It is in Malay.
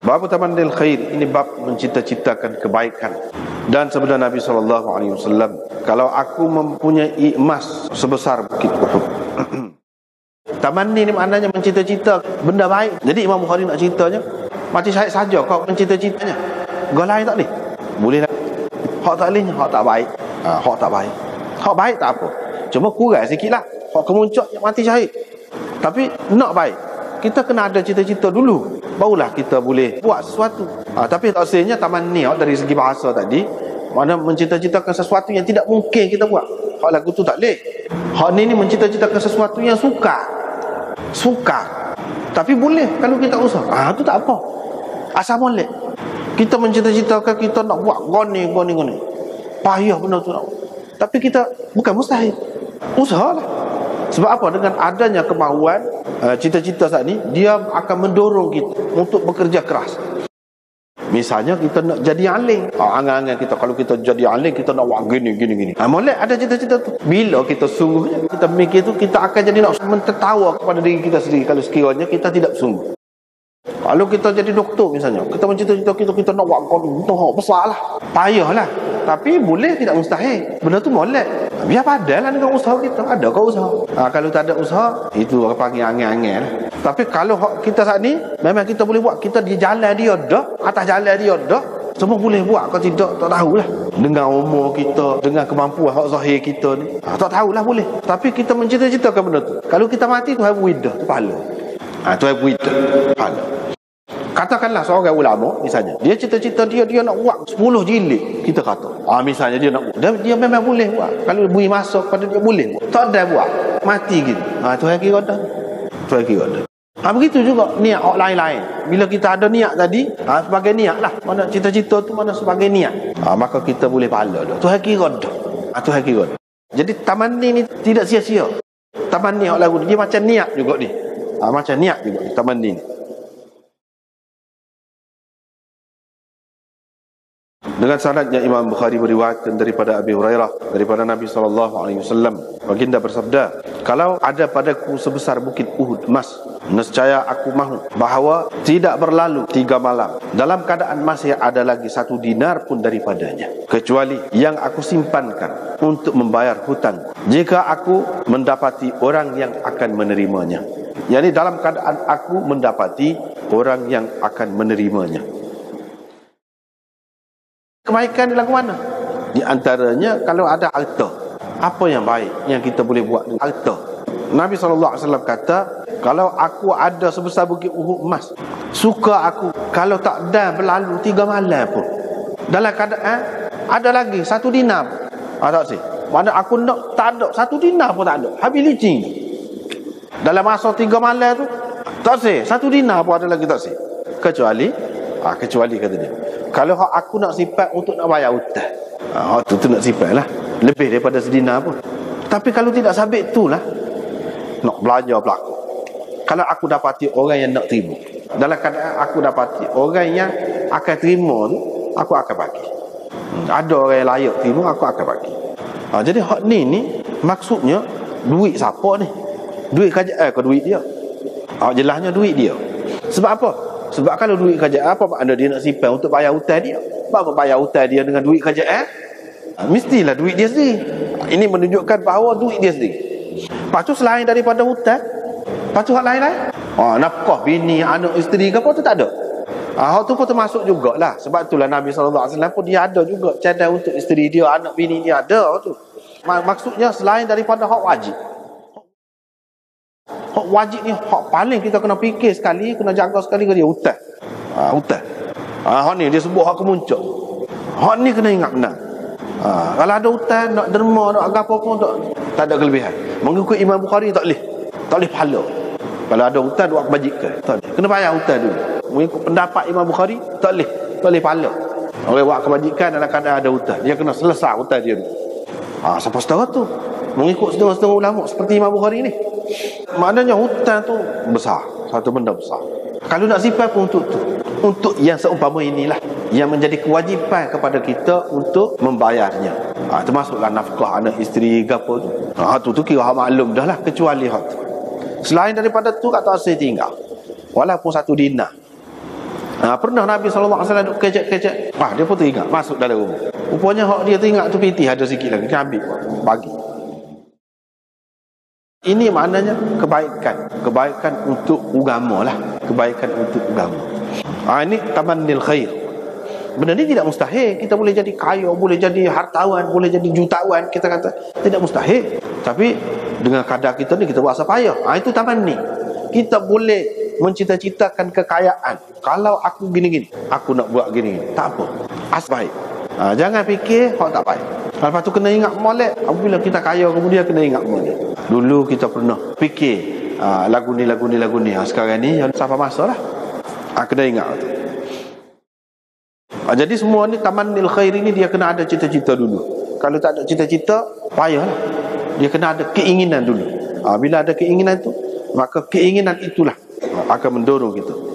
Bab tamannil khair, ini bab mencita-citakan kebaikan. Dan sabda Nabi SAW, kalau aku mempunyai emas sebesar bukit Uhud. Tamanni ni maknanya mencita-cita benda baik. Jadi Imam Bukhari nak ceritanya, mati syahid saja kau mencita-citanya. Gol lain tak boleh. Boleh lah. Hak tak boleh, hak tak baik. Hak tak baik. Hak baik tak apa. Cuma kurang sikit lah. Hak kemuncak mati syahid. Tapi nak baik, kita kena ada cita-cita dulu, barulah kita boleh buat sesuatu. Tapi maksudnya tamanni dari segi bahasa tadi, mana mencita-citakan sesuatu yang tidak mungkin kita buat. Hak lagu tu tak boleh. Hak ni mencita-citakan sesuatu yang suka. Tapi boleh kalau kita usaha. Tu tak apa. Asal boleh. Kita mencita-citakan kita nak buat goni. Payah benda tu nak. Tapi kita bukan mustahil. Usahalah. Sebab apa? Dengan adanya kemahuan, cita-cita saat ni, dia akan mendorong kita untuk bekerja keras. Misalnya kita nak jadi alim, angan-angan kita, kalau kita jadi alim, kita nak buat gini. Molek ada cita-cita tu. Bila kita sungguhnya, kita mikir tu, kita akan jadi nak mentertawa kepada diri kita sendiri kalau sekiranya kita tidak sungguh. Kalau kita jadi doktor misalnya, kita mencita-cita kita nak buat kontor besar lah, payah lah. Tapi boleh, tidak mustahil. Benda tu molek. Biar padanlah dengan usaha kita. Ada kau usaha. Kalau tak ada usaha, itu orang panggil angin-angin lah. Tapi kalau kita saat ni, memang kita boleh buat. Kita di jalan dia dah, atas jalan dia dah, semua boleh buat. Kalau tidak, tak tahulah. Dengan umur kita, dengan kemampuan hak zahir kita ni, tak tahulah boleh. Tapi kita mencita-citakan benda tu. Kalau kita mati, Tuhan widah, tu pahala. Tuhan widah, pahala. Katakanlah seorang ulama misalnya, dia cita-cita dia nak buat 10 jilid, kita kata. Misalnya dia nak buat. Dia memang boleh buat. Kalau beri masa kepada dia boleh buat. Tak ada buat, mati gitu. Tuhan kira dah. Tuhan kira dah. Begitu juga niat orang lain-lain. Bila kita ada niat tadi, sebagai niat lah. Mana cita-cita tu mana sebagai niat. Maka kita boleh pahala dah. Tuhan kira dah. Tuhan kira dah. Jadi tamanni ni tidak sia-sia. Tamanni orang lagu dia macam niat juga ni. Macam niat juga ni, tamanni ni. Dengan sanadnya Imam Bukhari beriwayatkan daripada Abi Hurairah, daripada Nabi SAW, baginda bersabda, kalau ada padaku sebesar bukit Uhud emas, nescaya aku mahu bahawa tidak berlalu 3 malam dalam keadaan masih ada lagi 1 dinar pun daripadanya, kecuali yang aku simpankan untuk membayar hutang jika aku mendapati orang yang akan menerimanya. Yani dalam keadaan aku mendapati orang yang akan menerimanya. Kebaikan di lagu mana? Di antaranya kalau ada harta. Apa yang baik yang kita boleh buat dengan harta? Nabi SAW kata, kalau aku ada sebesar bukit Uhud emas, suka aku kalau tak ada berlalu 3 malam pun, dalam keadaan ada lagi 1 dinar. Tak sih. Mana aku nak tak ada 1 dinar pun tak ada. Habis licin. Dalam masa 3 malam tu, tak sih. 1 dinar pun ada lagi tak sih. Kecuali kata dia, kalau aku nak simpan untuk nak bayar hutang, tu nak simpan lah lebih daripada sedina pun. Tapi kalau tidak sabit tu lah, nak belajar berlaku. Kalau aku dapati orang yang nak terima, dalam keadaan aku dapati orang yang akan terima tu, aku akan bagi. Ada orang yang layak terima, aku akan bagi. Jadi hak ni maksudnya duit siapa ni? Duit kerajaan ke duit dia? Jelasnya duit dia. Sebab apa? Sebab kalau duit kerajaan, apa makna dia nak simpan untuk bayar hutang dia? Apa bayar hutang dia dengan duit kerajaan? Mestilah duit dia sendiri. Ini menunjukkan bahawa duit dia sendiri. Lepas tu selain daripada hutang, lepas tu hak lain-lain, nafkah bini, anak, isteri ke apa tu tak ada. Hak tu pun termasuk jugalah. Sebab itulah Nabi SAW pun dia ada juga cadang untuk isteri dia, anak bini dia ada tu. Maksudnya selain daripada hak wajib. Hak wajib ni hak paling kita kena fikir sekali, kena jaga sekali ke dia hutang. Hutang. Hak ni dia sebut hak kemuncak. Hak ni kena ingat benar. Kalau ada hutang, nak derma, nak apa pun tak ada kelebihan. Mengikut Imam Bukhari tak boleh pahala. Kalau ada hutang buat kebajikan, tak boleh. Kena bayar hutang dulu. Mengikut pendapat Imam Bukhari tak boleh pahala. Orang buat kebajikan dalam keadaan ada hutang, dia kena selesai hutang dia dulu. Sampai setara tu mengikut setengah-setengah ulama seperti Imam Bukhari ni. Maknanya hutang tu besar, satu benda besar. Kalau nak simpan pun untuk yang seumpama inilah yang menjadi kewajipan kepada kita untuk membayarnya. Termasuklah nafkah anak isteri gapo tu. Tu kira hak maklum dah lah, kecuali hak tu. Selain daripada tu kata saya tinggal. Walaupun 1 dinar. Pernah Nabi SAW duk kecek-kecek, dia pun teringat masuk dalam rumah. Rupanya hak dia teringat tu piti ada sikit lagi, dia ambil bagi. Ini maknanya kebaikan untuk agama lah, kebaikan untuk agama. Ini tamannil khair. Benda ni tidak mustahil. Kita boleh jadi kaya, boleh jadi hartawan, boleh jadi jutawan, kita kata tidak mustahil. Tapi dengan kadar kita ni kita buat apa payah. Itu tamanni. Kita boleh mencita-citakan kekayaan. Kalau aku gini-gini, aku nak buat gini-gini, tak apa, baik. Jangan fikir hak tak baik. Lepas tu kena ingat molek. Apabila kita kaya kemudian kena ingat molek. Dulu kita pernah fikir lagu ni. Sekarang ni siapa masa lah. Kena ingat tu. Jadi semua ni tamannil khair ini dia kena ada cita-cita dulu. Kalau tak ada cita-cita, payahlah. Dia kena ada keinginan dulu. Bila ada keinginan tu, maka keinginan itulah akan mendorong kita.